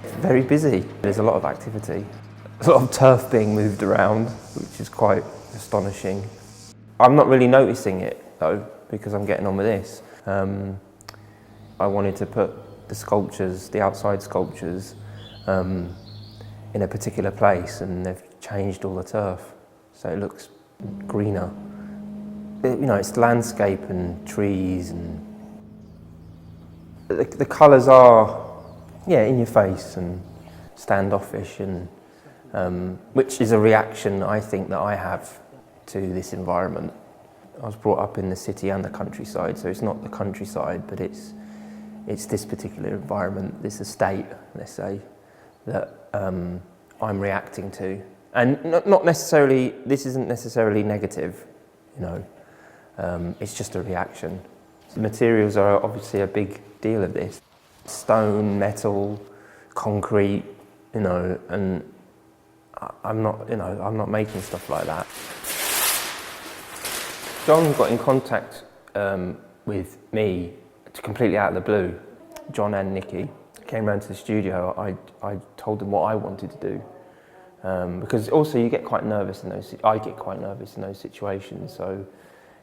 It's very busy. There's a lot of activity. There's a lot of turf being moved around, which is quite astonishing. I'm not really noticing it though, because I'm getting on with this. I wanted to put the sculptures, the outside sculptures, in a particular place, and they've changed all the turf, so it looks greener. You know, it's landscape and trees, and the colours are, yeah, in your face and standoffish, and which is a reaction I think that I have to this environment. I was brought up in the city and the countryside, so it's not the countryside, but it's this particular environment, this estate, let's say, that I'm reacting to. And not necessarily, this isn't necessarily negative, you know, it's just a reaction. The materials are obviously a big deal of this. Stone, metal, concrete, you know, and I'm not making stuff like that. John got in contact with me completely out of the blue. John and Nikki came round to the studio. I told them what I wanted to do, because also you get quite nervous in those. I get quite nervous in those situations. So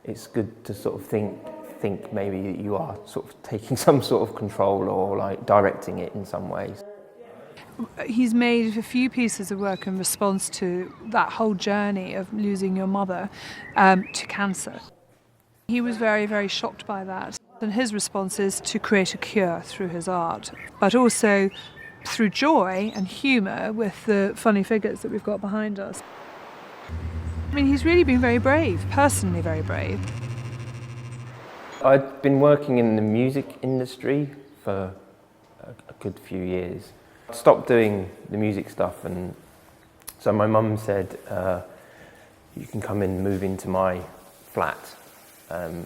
it's good to sort of think maybe that you are sort of taking some sort of control or like directing it in some ways. He's made a few pieces of work in response to that whole journey of losing your mother to cancer. He was very, very shocked by that. And his response is to create a cure through his art, but also through joy and humour with the funny figures that we've got behind us. I mean, he's really been very brave, personally very brave. I'd been working in the music industry for a good few years. I stopped doing the music stuff, and so my mum said, you can come and move into my flat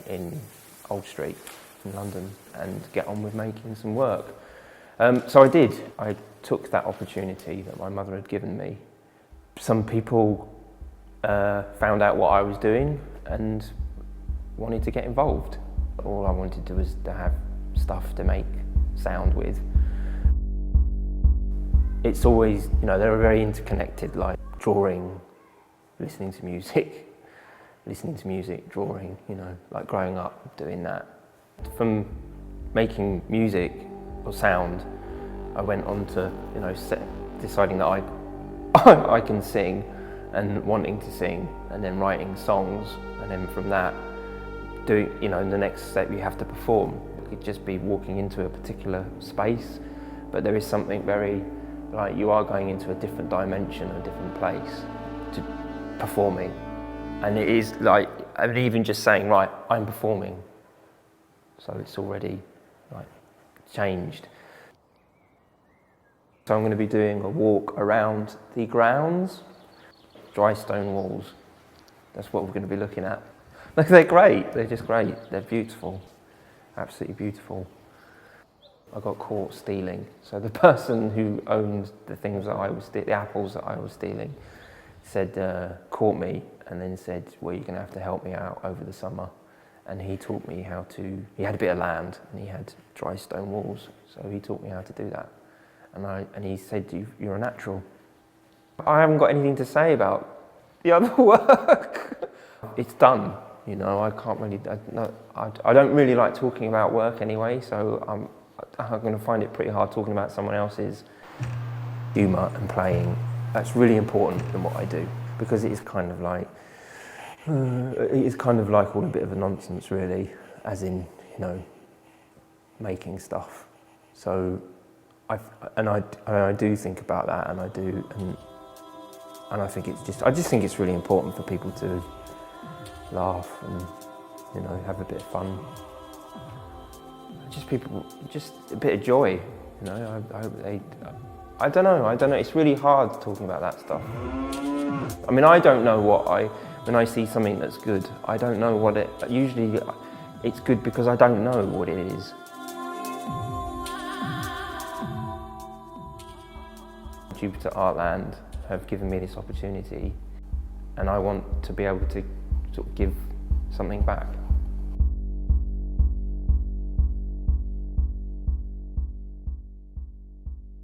in Old Street in London and get on with making some work. So I did. I took that opportunity that my mother had given me. Some people found out what I was doing and wanted to get involved. All I wanted to do was to have stuff to make sound with. It's always, you know, they're very interconnected, like drawing, listening to music, drawing, you know, like growing up doing that. From making music or sound, I went on to, you know, deciding that I can sing and wanting to sing, and then writing songs, and then from that, doing, you know, in the next step you have to perform. It could just be walking into a particular space, but there is something very, like you are going into a different dimension, a different place to performing. And it is like, I mean, even just saying, right, I'm performing. So it's already like changed. So I'm going to be doing a walk around the grounds, dry stone walls. That's what we're going to be looking at. They're great, they're just great, they're beautiful, absolutely beautiful. I got caught stealing. So the person who owned the things that I was the apples that I was stealing, said, caught me, and then said, well, you're going to have to help me out over the summer. And he taught me how to, he had a bit of land and he had dry stone walls, so he taught me how to do that. And he said, you're a natural. I haven't got anything to say about the other work. It's done, you know, I can't really, I don't really like talking about work anyway, so I'm going to find it pretty hard talking about someone else's. Humour and playing, that's really important in what I do, because it is kind of like, all a bit of a nonsense really, as in, you know, making stuff. So, I do think about that, and I do, and I think I just think it's really important for people to laugh and, you know, have a bit of fun. Just a bit of joy, you know. I don't know, it's really hard talking about that stuff. I mean, I don't know when I see something that's good, I don't know what usually it's good because I don't know what it is. Jupiter Artland have given me this opportunity, and I want to be able to sort of give something back.